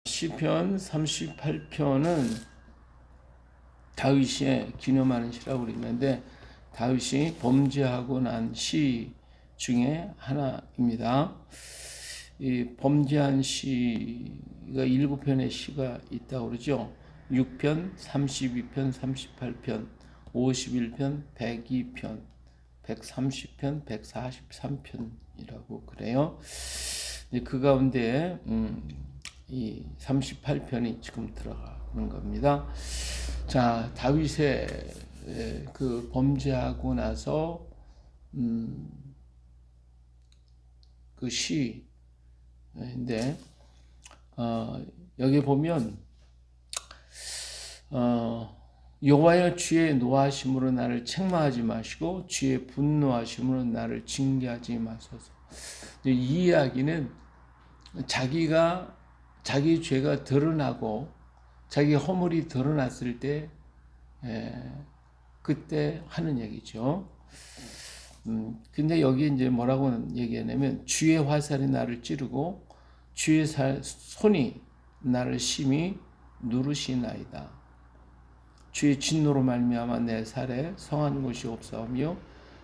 시편 38편은 다윗의 기념하는 시라고 그러는데 다윗이 범죄하고 난 시 중에 하나입니다. 이 범죄한 시가 7편의 시가 있다고 그러죠. 6편, 32편, 38편, 51편, 102편, 130편, 143편이라고 그래요. 그 가운데 이 38편이 지금 들어가는 겁니다. 자, 다윗의 그 범죄하고 나서 그 시인데 여기 보면 여호와여 주의 노하심으로 나를 책망하지 마시고 주의 분노하심으로 나를 징계하지 마소서. 이 이야기는 자기 죄가 드러나고 자기 허물이 드러났을 때 그때 하는 얘기죠. 근데 여기 이제 뭐라고 얘기하냐면 주의 화살이 나를 찌르고 주의 손이 나를 심히 누르시나이다. 주의 진노로 말미암아 내 살에 성한 곳이 없사오며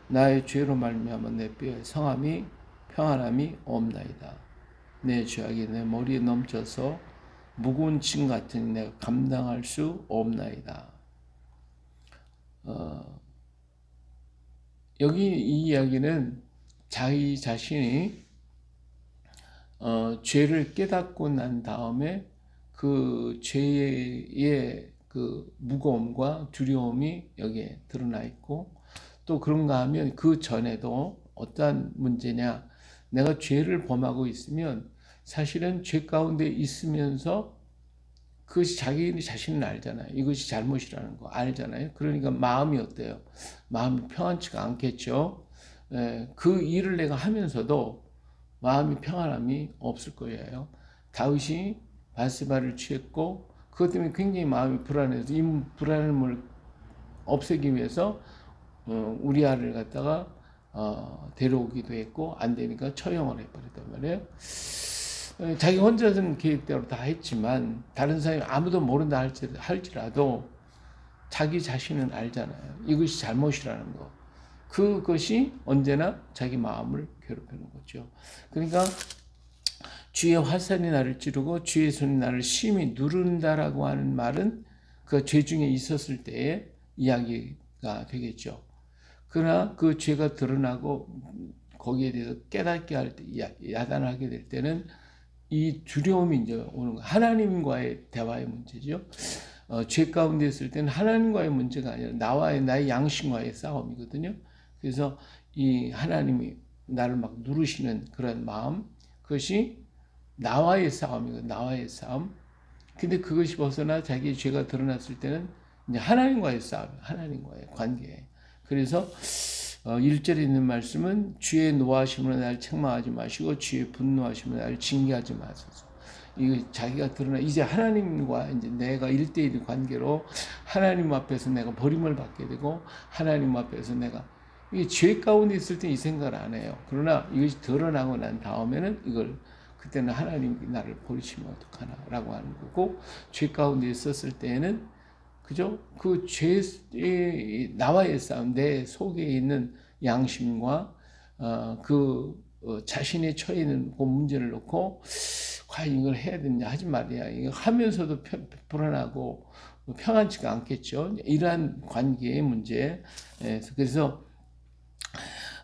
나의 죄로 말미암아 내 뼈에 성함이 평안함이 없나이다. 내 죄악이 내 머리에 넘쳐서 무거운 짐 같으니 내가 감당할 수 없나이다. 여기 이 이야기는 자기 자신이 죄를 깨닫고 난 다음에 그 죄의 그 무거움과 두려움이 여기에 드러나 있고, 또 그런가 하면 그 전에도 어떠한 문제냐, 내가 죄를 범하고 있으면 사실은 죄 가운데 있으면서 그것이 자기 자신은 알잖아요. 이것이 잘못이라는 거 알잖아요. 그러니까 마음이 어때요? 마음이 평안치가 않겠죠. 그 일을 내가 하면서도 마음이 평안함이 없을 거예요. 다윗이 바세바를 취했고 그것 때문에 굉장히 마음이 불안해서 이 불안함을 없애기 위해서 우리아를 갖다가 데려오기도 했고 안 되니까 처형을 해버렸단 말이에요. 자기 혼자서는 계획대로 다 했지만 다른 사람이 아무도 모른다 할지라도 자기 자신은 알잖아요. 이것이 잘못이라는 거. 그것이 언제나 자기 마음을 괴롭히는 거죠. 그러니까 주의 화살이 나를 찌르고 주의 손이 나를 심히 누른다라고 하는 말은 그 죄 중에 있었을 때의 이야기가 되겠죠. 그러나 그 죄가 드러나고 거기에 대해서 깨닫게 할 때, 야단하게 될 때는 이 두려움이 이제 오는 거예요. 하나님과의 대화의 문제죠. 죄 가운데 있을 때는 하나님과의 문제가 아니라 나의 양심과의 싸움이거든요. 그래서 이 하나님이 나를 막 누르시는 그런 마음, 그것이 나와의 싸움이거든요. 나와의 싸움. 근데 그것이 벗어나 자기의 죄가 드러났을 때는 이제 하나님과의 싸움, 하나님과의 관계. 그래서 1절에 있는 말씀은 주의 노하심으로 나를 책망하지 마시고 주의 분노하심으로 나를 징계하지 마소서. 이거 자기가 드러나 이제 하나님과 이제 내가 1대1 관계로 하나님 앞에서 내가 버림을 받게 되고 하나님 앞에서 내가 이게 죄 가운데 있을 때 이 생각을 안 해요. 그러나 이것이 드러나고 난 다음에는 이걸 그때는 하나님이 나를 버리시면 어떡하나라고 하는 거고, 죄 가운데 있었을 때에는 그죠? 그 죄의 나와의 싸움, 내 속에 있는 양심과 자신의 처해 있는 그 문제를 놓고 과연 이걸 해야 되냐 하지 말이야. 이거 하면서도 불안하고 평안치가 않겠죠. 이러한 관계의 문제. 그래서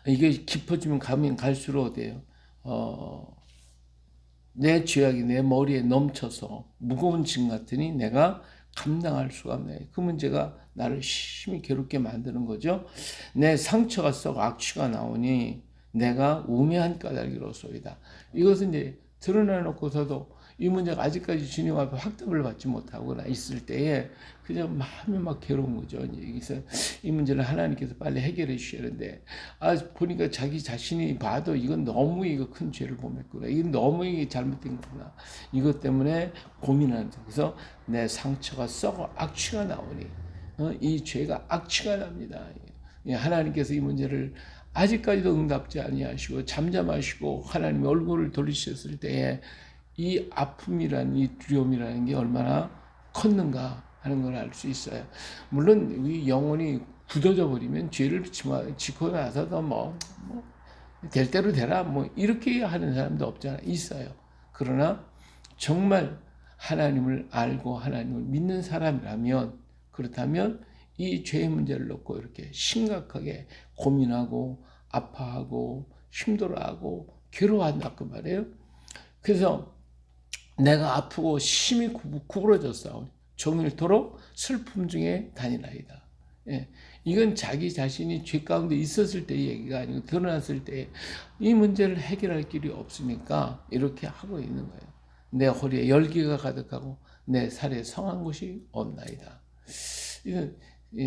이게 깊어지면 가면 갈수록 어때요? 내 죄악이 내 머리에 넘쳐서 무거운 짐 같으니 내가 감당할 수가 없네. 그 문제가 나를 심히 괴롭게 만드는 거죠. 내 상처가 썩 악취가 나오니 내가 우매한 까닭이로소이다. 이것은 이제 드러내놓고서도 이 문제가 아직까지 주님 앞에 확답을 받지 못하고 있을 때에 그냥 마음이 막 괴로운 거죠. 여기서 이 문제를 하나님께서 빨리 해결해 주셔야 되는데, 보니까 자기 자신이 봐도 이건 너무 이거 큰 죄를 범했구나. 이건 너무 이게 잘못된 거구나. 이것 때문에 고민하는 거죠. 그래서 내 상처가 썩어 악취가 나오니 이 죄가 악취가 납니다. 하나님께서 이 문제를 아직까지도 응답지 아니하시고 잠잠하시고 하나님의 얼굴을 돌리셨을 때에 이 아픔이라는 이 두려움이라는 게 얼마나 컸는가 하는 걸 알 수 있어요. 물론 우리 영혼이 굳어져 버리면 죄를 짓고 나서도 될 대로 되라 이렇게 하는 사람도 없잖아요. 있어요. 그러나 정말 하나님을 알고 하나님을 믿는 사람이라면, 그렇다면 이 죄의 문제를 놓고 이렇게 심각하게 고민하고 아파하고 힘들어하고 괴로워한다 그 말이에요. 그래서 내가 아프고 심히 구부러졌어. 종일토록 슬픔 중에 다니나이다. 예, 이건 자기 자신이 죄 가운데 있었을 때 얘기가 아니고 드러났을 때 이 문제를 해결할 길이 없으니까 이렇게 하고 있는 거예요. 내 허리에 열기가 가득하고 내 살에 성한 곳이 없나이다. 이건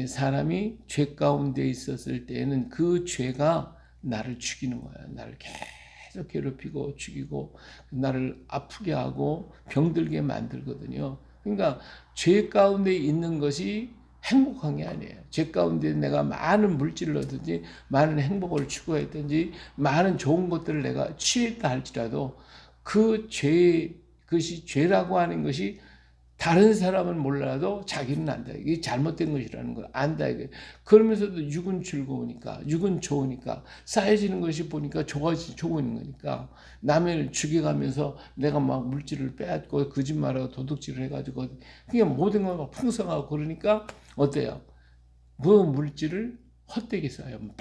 사람이 죄 가운데 있었을 때에는 그 죄가 나를 죽이는 거야. 나를 계속 괴롭히고 죽이고 나를 아프게 하고 병들게 만들거든요. 그러니까 죄 가운데 있는 것이 행복한 게 아니에요. 죄 가운데 내가 많은 물질을 얻든지 많은 행복을 추구했든지 많은 좋은 것들을 내가 취했다 할지라도 그 죄, 그것이 죄라고 하는 것이 다른 사람은 몰라도 자기는 안다. 이게 잘못된 것이라는 걸 안다. 이게. 그러면서도 육은 즐거우니까, 육은 좋으니까, 쌓여지는 것이 보니까 좋은 거니까, 남을 죽여가면서 내가 막 물질을 빼앗고 거짓말하고 도둑질을 해가지고, 그게 모든 걸 막 풍성하고 그러니까, 어때요? 그 물질을 헛되게 써요. 막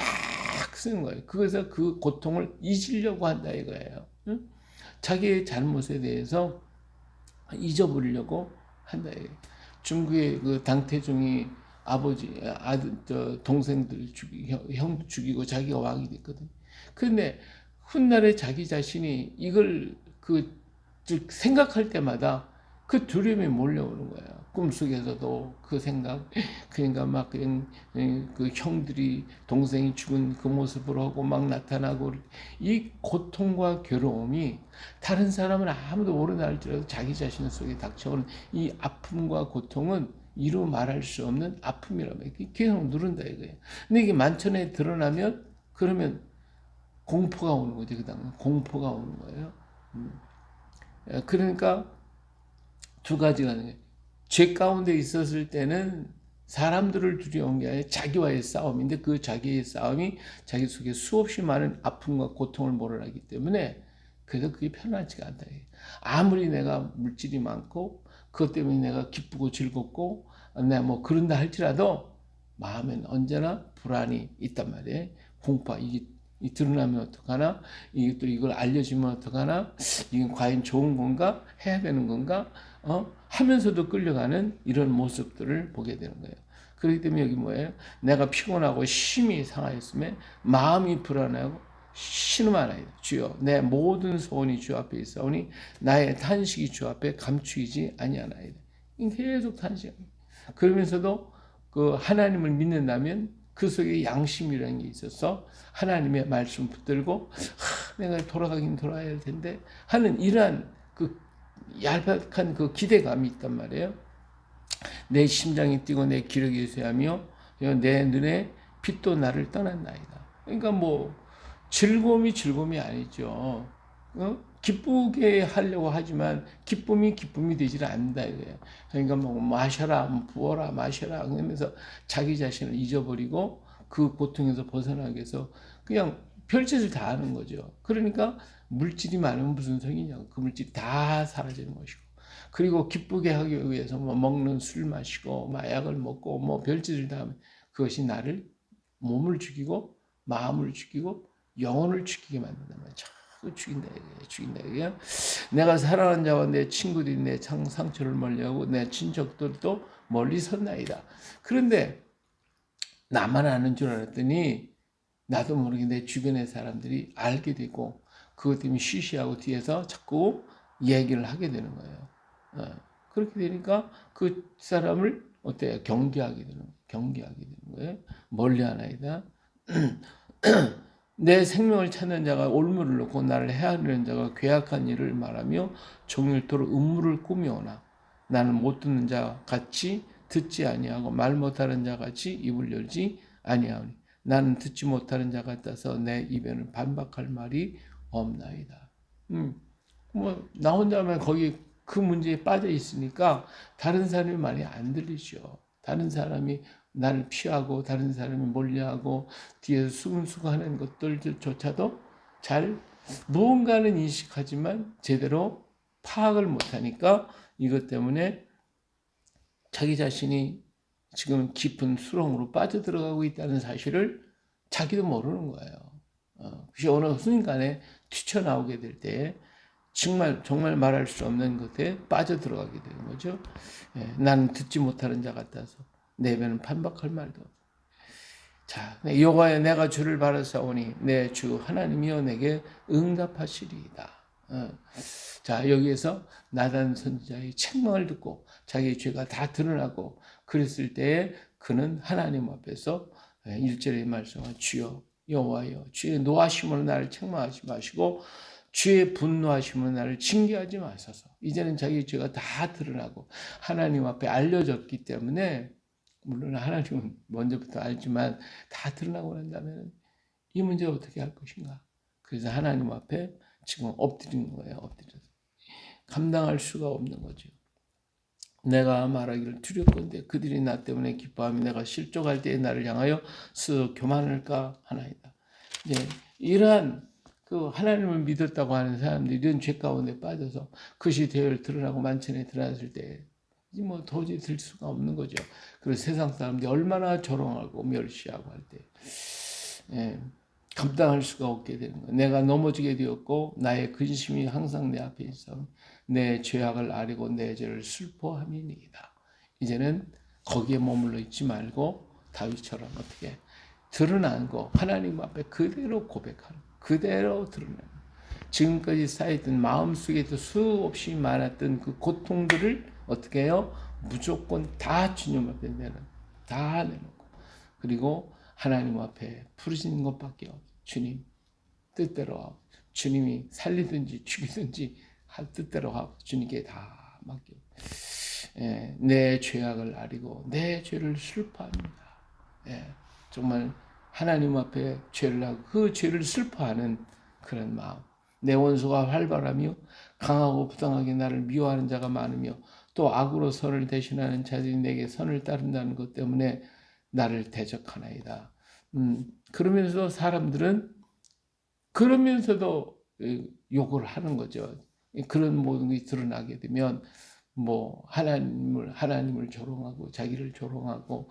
쓰는 거예요. 그래서 그 고통을 잊으려고 한다 이거예요. 응? 자기의 잘못에 대해서 잊어버리려고 한다. 중국의 그 당태종이 아버지, 동생들 형 죽이고 자기가 왕이 됐거든. 근데 훗날에 자기 자신이 이걸 생각할 때마다 그 두려움이 몰려오는 거야. 꿈속에서도 그 생각, 그러니까 막 그냥 그 형들이 동생이 죽은 그 모습으로 하고 막 나타나고 이 고통과 괴로움이 다른 사람은 아무도 모르나 할지라도 자기 자신 속에 닥쳐오는 이 아픔과 고통은 이루 말할 수 없는 아픔이라고 계속 누른다 이거예요. 근데 이게 만천에 드러나면 그러면 공포가 오는 거지. 그 다음에 공포가 오는 거예요. 그러니까 두 가지가 있는 거예요. 죄 가운데 있었을 때는 사람들을 두려운 게 아니라 자기와의 싸움인데 그 자기의 싸움이 자기 속에 수없이 많은 아픔과 고통을 몰아내기 때문에 그래서 그게 편하지가 않다. 아무리 내가 물질이 많고 그것 때문에 내가 기쁘고 즐겁고 내가 그런다 할지라도 마음엔 언제나 불안이 있단 말이에요. 공포, 이게 드러나면 어떡하나? 이게 또 이걸 알려주면 어떡하나? 이건 과연 좋은 건가? 해야 되는 건가? 하면서도 끌려가는 이런 모습들을 보게 되는 거예요. 그렇기 때문에 여기 뭐예요? 내가 피곤하고 심히 상하였음에 마음이 불안하고 신음하나이다. 주여 내 모든 소원이 주 앞에 있사오니 나의 탄식이 주 앞에 감추이지 아니하나이다. 계속 탄식합니다. 그러면서도 그 하나님을 믿는다면 그 속에 양심이라는 게 있어서 하나님의 말씀 붙들고 내가 돌아가긴 돌아야 할 텐데 하는 이러한 그 얄팍한 그 기대감이 있단 말이에요. 내 심장이 뛰고 내 기력이 쇠하며 내 눈에 빛도 나를 떠났나이다. 그러니까 즐거움이 아니죠. 기쁘게 하려고 하지만 기쁨이 되질 않는다 이거예요. 그러니까 마셔라, 부어라, 마셔라 그러면서 자기 자신을 잊어버리고 그 고통에서 벗어나기 위해서 그냥 별짓을 다 하는 거죠. 그러니까 물질이 많으면 무슨 소용이냐고. 그 물질이 다 사라지는 것이고. 그리고 기쁘게 하기 위해서 먹는 술 마시고 마약을 먹고 별짓을 다 하면 그것이 나를 몸을 죽이고 마음을 죽이고 영혼을 죽이게 만든단 말이야. 자꾸 죽인다 이게. 내가 사랑하는 자와 내 친구들이 내 상처를 멀리하고 내 친척들도 멀리 섰나이다. 그런데 나만 아는 줄 알았더니 나도 모르게 내 주변의 사람들이 알게 되고 그것 때문에 쉬쉬하고 뒤에서 자꾸 얘기를 하게 되는 거예요. 그렇게 되니까 그 사람을 어때요? 경계하게 되는 거예요. 멀리하나이다. 내 생명을 찾는 자가 올무를 놓고 나를 헤아리는 자가 괴악한 일을 말하며 종일토록 음물을 꾸며오나 나는 못 듣는 자 같이 듣지 아니하고 말 못하는 자 같이 입을 열지 아니하오니 나는 듣지 못하는 자 같아서 내 입에는 반박할 말이 없나이다. 뭐 나 혼자만 거기 그 문제에 빠져 있으니까 다른 사람이 말이 안 들리죠. 다른 사람이 나를 피하고 다른 사람이 몰려하고 뒤에서 수근수근하는 것들조차도 잘 무언가는 인식하지만 제대로 파악을 못하니까 이것 때문에 자기 자신이 지금 깊은 수렁으로 빠져들어가고 있다는 사실을 자기도 모르는 거예요. 그것이 어느 순간에 튀쳐나오게 될 때 정말 말할 수 없는 것에 빠져들어가게 되는 거죠. 나는 듣지 못하는 자 같아서 내 배는 판박할 말도 없어. 자, 여호와여 내가 주를 바라사오니 내 주 하나님이여 내게 응답하시리이다. 자, 여기에서 나단 선지자의 책망을 듣고 자기의 죄가 다 드러나고 그랬을 때에 그는 하나님 앞에서 1절의 말씀은 주여 여호와여 주의 노하심으로 나를 책망하지 마시고 주의 분노하심으로 나를 징계하지 마소서. 이제는 자기의 죄가 다 드러나고 하나님 앞에 알려졌기 때문에 물론 하나님은 먼저부터 알지만 다 드러나고 난다면 이 문제 어떻게 할 것인가. 그래서 하나님 앞에 지금 엎드리는 거예요. 엎드려서 감당할 수가 없는 거죠. 내가 말하기를 두렵건대 그들이 나 때문에 기뻐하며 내가 실족할 때에 나를 향하여 스스로 교만할까 하나이다. 이제 이러한 그 하나님을 믿었다고 하는 사람들이 이런 죄 가운데 빠져서 그것이 대열 드러나고 만천에 드러났을 때 뭐 도저히 들 수가 없는 거죠. 그리고 세상 사람들이 얼마나 조롱하고 멸시하고 할 때 감당할 수가 없게 되는 거예요. 내가 넘어지게 되었고 나의 근심이 항상 내 앞에 있어 내 죄악을 아리고 내 죄를 슬퍼함이니이다. 이제는 거기에 머물러 있지 말고 다윗처럼 어떻게 드러난 거 하나님 앞에 그대로 고백하는 그대로 드러내는 지금까지 쌓였던 마음속에도 수없이 많았던 그 고통들을 어떻게 해요? 무조건 다 주님 앞에 다 내놓고 그리고 하나님 앞에 부르시는 것밖에 없어요. 주님 뜻대로 하고 주님이 살리든지 죽이든지 할 뜻대로 하고 주님께 다 맡겨. 내 죄악을 아리고 내 죄를 슬퍼합니다. 정말 하나님 앞에 죄를 하고 그 죄를 슬퍼하는 그런 마음. 내 원수가 활발하며 강하고 부당하게 나를 미워하는 자가 많으며 또 악으로 선을 대신하는 자들이 내게 선을 따른다는 것 때문에 나를 대적하나이다. 그러면서 사람들은 그러면서도 욕을 하는 거죠. 그런 모든 것이 드러나게 되면 뭐 하나님을 조롱하고 자기를 조롱하고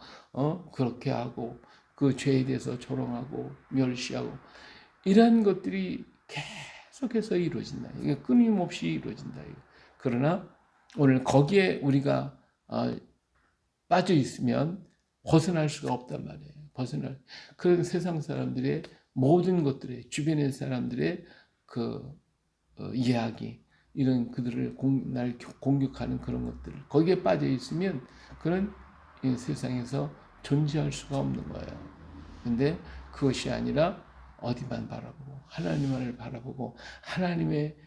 그렇게 하고 그 죄에 대해서 조롱하고 멸시하고 이런 것들이 계속해서 이루어진다. 이게 끊임없이 이루어진다. 그러나 오늘 거기에 우리가 빠져 있으면 벗어날 수가 없단 말이에요. 그런 세상 사람들의 모든 것들의 주변의 사람들의 그 이야기 이런 그들을 날 공격하는 그런 것들 거기에 빠져 있으면 그런 세상에서 존재할 수가 없는 거예요. 근데 그것이 아니라 어디만 바라보고 하나님만을 바라보고 하나님의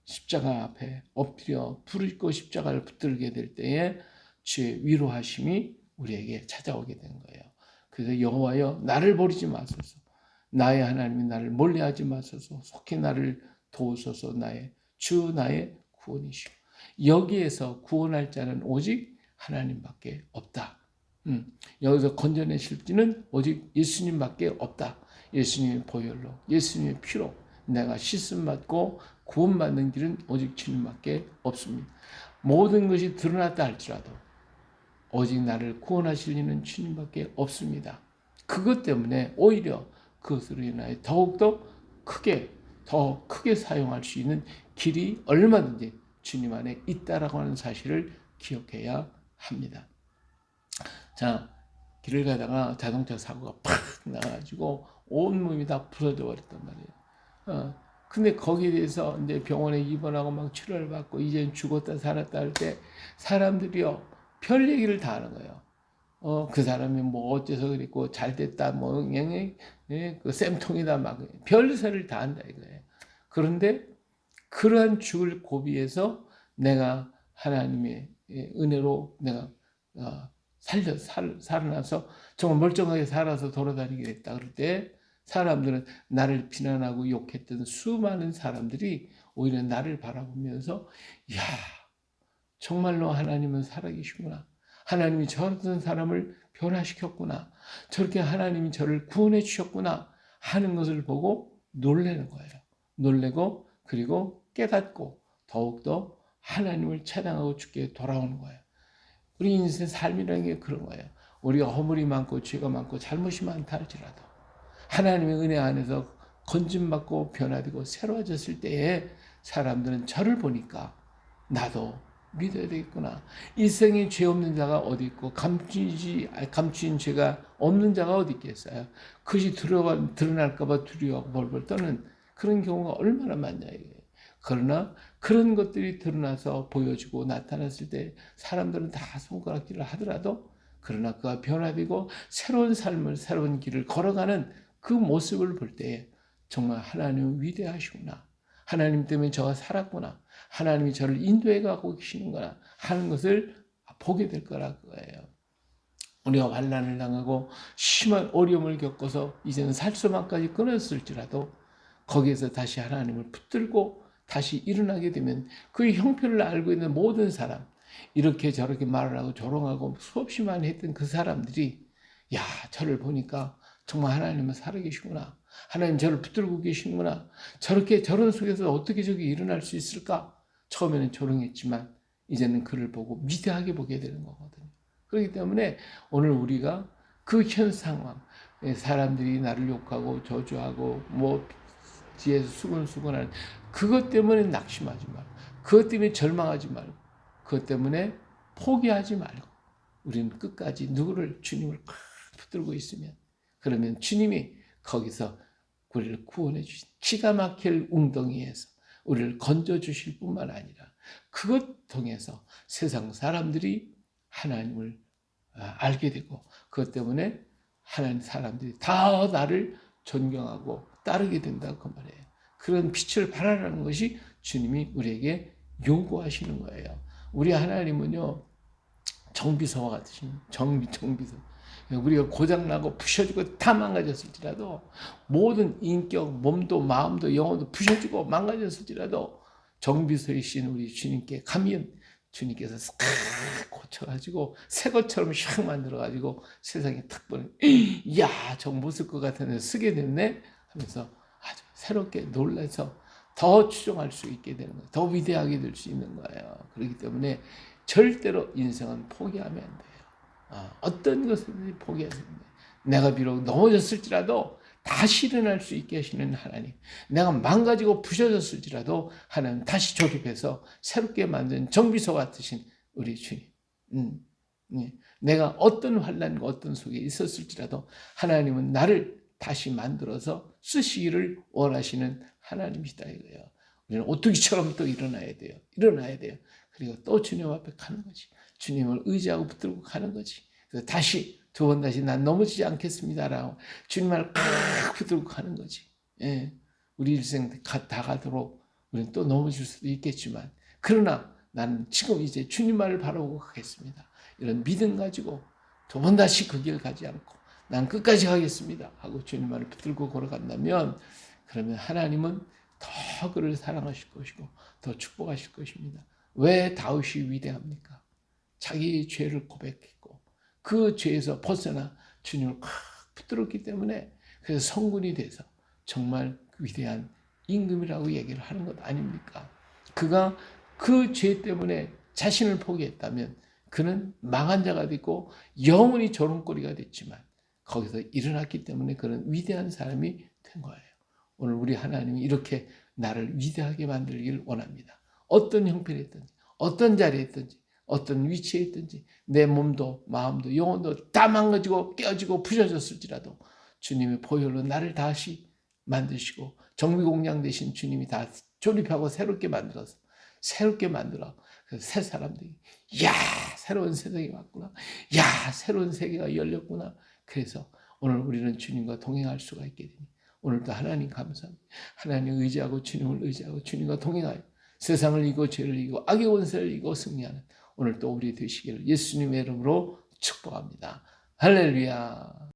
십자가 앞에 엎드려 부르고 십자가를 붙들게 될 때에 주의 위로하심이 우리에게 찾아오게 된 거예요. 그래서 여호와여 나를 버리지 마소서. 나의 하나님이 나를 멀리하지 마소서. 속히 나를 도우소서. 나의 구원이시오. 여기에서 구원할 자는 오직 하나님밖에 없다. 여기서 건져내실 지는 오직 예수님밖에 없다. 예수님의 보혈로 예수님의 피로 내가 씻음 받고 구원받는 길은 오직 주님밖에 없습니다. 모든 것이 드러났다 할지라도 오직 나를 구원하실 이는 주님밖에 없습니다. 그것 때문에 오히려 그것으로 인하여 더욱더 더 크게 사용할 수 있는 길이 얼마든지 주님 안에 있다라고 하는 사실을 기억해야 합니다. 자, 길을 가다가 자동차 사고가 팍 나가지고 온몸이 다 부서져 버렸단 말이에요. 근데 거기에 대해서 이제 병원에 입원하고 막 치료를 받고 이제 죽었다 살았다 할 때 사람들이요 별 얘기를 다 하는 거예요. 그 사람이 뭐 어째서 그랬고 잘 됐다 뭐 그냥 그 쌤통이다 막 별소리를 다 한다 이거예요. 그런데 그러한 죽을 고비에서 내가 하나님의 은혜로 내가 살아나서 정말 멀쩡하게 살아서 돌아다니게 됐다 그럴 때 사람들은 나를 비난하고 욕했던 수많은 사람들이 오히려 나를 바라보면서 야, 정말로 하나님은 살아계시구나. 하나님이 저런 사람을 변화시켰구나. 저렇게 하나님이 저를 구원해 주셨구나 하는 것을 보고 놀라는 거예요. 놀래고 그리고 깨닫고 더욱더 하나님을 찬양하고 주께 돌아오는 거예요. 우리 인생 삶이라는 게 그런 거예요. 우리가 허물이 많고 죄가 많고 잘못이 많다 할지라도 하나님의 은혜 안에서 건짐받고 변화되고 새로워졌을 때에 사람들은 저를 보니까 나도 믿어야 되겠구나. 일생에 죄 없는 자가 어디 있고 감추인 죄가 없는 자가 어디 있겠어요. 그것이 드러날까 봐 두려워하고 벌벌 떠는 그런 경우가 얼마나 많냐 이거예요. 그러나 그런 것들이 드러나서 보여지고 나타났을 때 사람들은 다 손가락질을 하더라도 그러나 그가 변화되고 새로운 삶을 새로운 길을 걸어가는 그 모습을 볼 때에 정말 하나님은 위대하시구나. 하나님 때문에 저가 살았구나. 하나님이 저를 인도해 가고 계시는구나 하는 것을 보게 될 거라 그거예요. 우리가 환난을 당하고 심한 어려움을 겪어서 이제는 살소망까지 끊었을지라도 거기에서 다시 하나님을 붙들고 다시 일어나게 되면 그 형편을 알고 있는 모든 사람, 이렇게 저렇게 말을 하고 조롱하고 수없이 많이 했던 그 사람들이 야, 저를 보니까 정말 하나님은 살아계시구나. 하나님 저를 붙들고 계시는구나. 저렇게 저런 속에서 어떻게 저게 일어날 수 있을까? 처음에는 조롱했지만 이제는 그를 보고 위대하게 보게 되는 거거든요. 그렇기 때문에 오늘 우리가 그 현 상황, 사람들이 나를 욕하고 저주하고 뭐 뒤에서 수근수근하는 그것 때문에 낙심하지 말고, 그것 때문에 절망하지 말고, 그것 때문에 포기하지 말고 우리는 끝까지 누구를 주님을 붙들고 있으면 그러면 주님이 거기서 우리를 구원해 주신 기가 막힐 웅덩이에서 우리를 건져 주실 뿐만 아니라 그것 통해서 세상 사람들이 하나님을 알게 되고 그것 때문에 하나님 사람들이 다 나를 존경하고 따르게 된다고 그 말이에요. 그런 빛을 발하라는 것이 주님이 우리에게 요구하시는 거예요. 우리 하나님은요, 정비서와 같으신 정비서. 우리가 고장나고 부셔지고 다 망가졌을지라도 모든 인격, 몸도 마음도 영혼도 부셔지고 망가졌을지라도 정비서이신 우리 주님께 가면 주님께서 싹 고쳐가지고 새 것처럼 샥 만들어가지고 세상에 탁 보내. 야, 저 못 쓸 것 같은데 쓰게 됐네 하면서 아주 새롭게 놀라서 더 추종할 수 있게 되는 거예요. 더 위대하게 될 수 있는 거예요. 그렇기 때문에 절대로 인생은 포기하면 안 돼요. 어떤 것이든지 포기하지 안 돼요. 내가 비록 넘어졌을지라도 다시 일어날 수 있게 하시는 하나님, 내가 망가지고 부셔졌을지라도 하나님 다시 조립해서 새롭게 만든 정비소 같으신 우리 주님. 내가 어떤 환난과 어떤 속에 있었을지라도 하나님은 나를 다시 만들어서 쓰시기를 원하시는 하나님이시다 이거예요. 우리는 오뚜기처럼 또 일어나야 돼요. 그리고 또 주님 앞에 가는 거지. 주님을 의지하고 붙들고 가는 거지. 그래서 다시 두 번 다시 난 넘어지지 않겠습니다라고 주님을 꽉 붙들고 가는 거지. 예. 우리 일생 다 가도록 우리는 또 넘어질 수도 있겠지만 그러나 나는 지금 이제 주님 말을 바라보고 가겠습니다. 이런 믿음 가지고 두 번 다시 그 길 가지 않고 난 끝까지 가겠습니다 하고 주님 말을 붙들고 걸어간다면 그러면 하나님은 더 그를 사랑하실 것이고 더 축복하실 것입니다. 왜 다윗이 위대합니까? 자기의 죄를 고백했고 그 죄에서 벗어나 주님을 붙들었기 때문에 그래서 성군이 돼서 정말 위대한 임금이라고 얘기를 하는 것 아닙니까? 그가 그 죄 때문에 자신을 포기했다면 그는 망한 자가 됐고 영원히 조롱거리가 됐지만 거기서 일어났기 때문에 그는 위대한 사람이 된 거예요. 오늘 우리 하나님이 이렇게 나를 위대하게 만들기를 원합니다. 어떤 형편에 있든지 어떤 자리에 있든지 어떤 위치에 있든지 내 몸도 마음도 영혼도 다 망가지고 깨어지고 부셔졌을지라도 주님의 보혈로 나를 다시 만드시고 정비공장 되신 주님이 다 조립하고 새롭게 만들어 그래서 새 사람들이 야, 새로운 세상이 왔구나. 야, 새로운 세계가 열렸구나. 그래서 오늘 우리는 주님과 동행할 수가 있게 되니 오늘도 하나님 감사합니다. 하나님 의지하고 주님을 의지하고 주님과 동행하여 세상을 이기고 죄를 이기고 악의 원세를 이기고 승리하는 오늘 또 우리 되시기를 예수님의 이름으로 축복합니다. 할렐루야.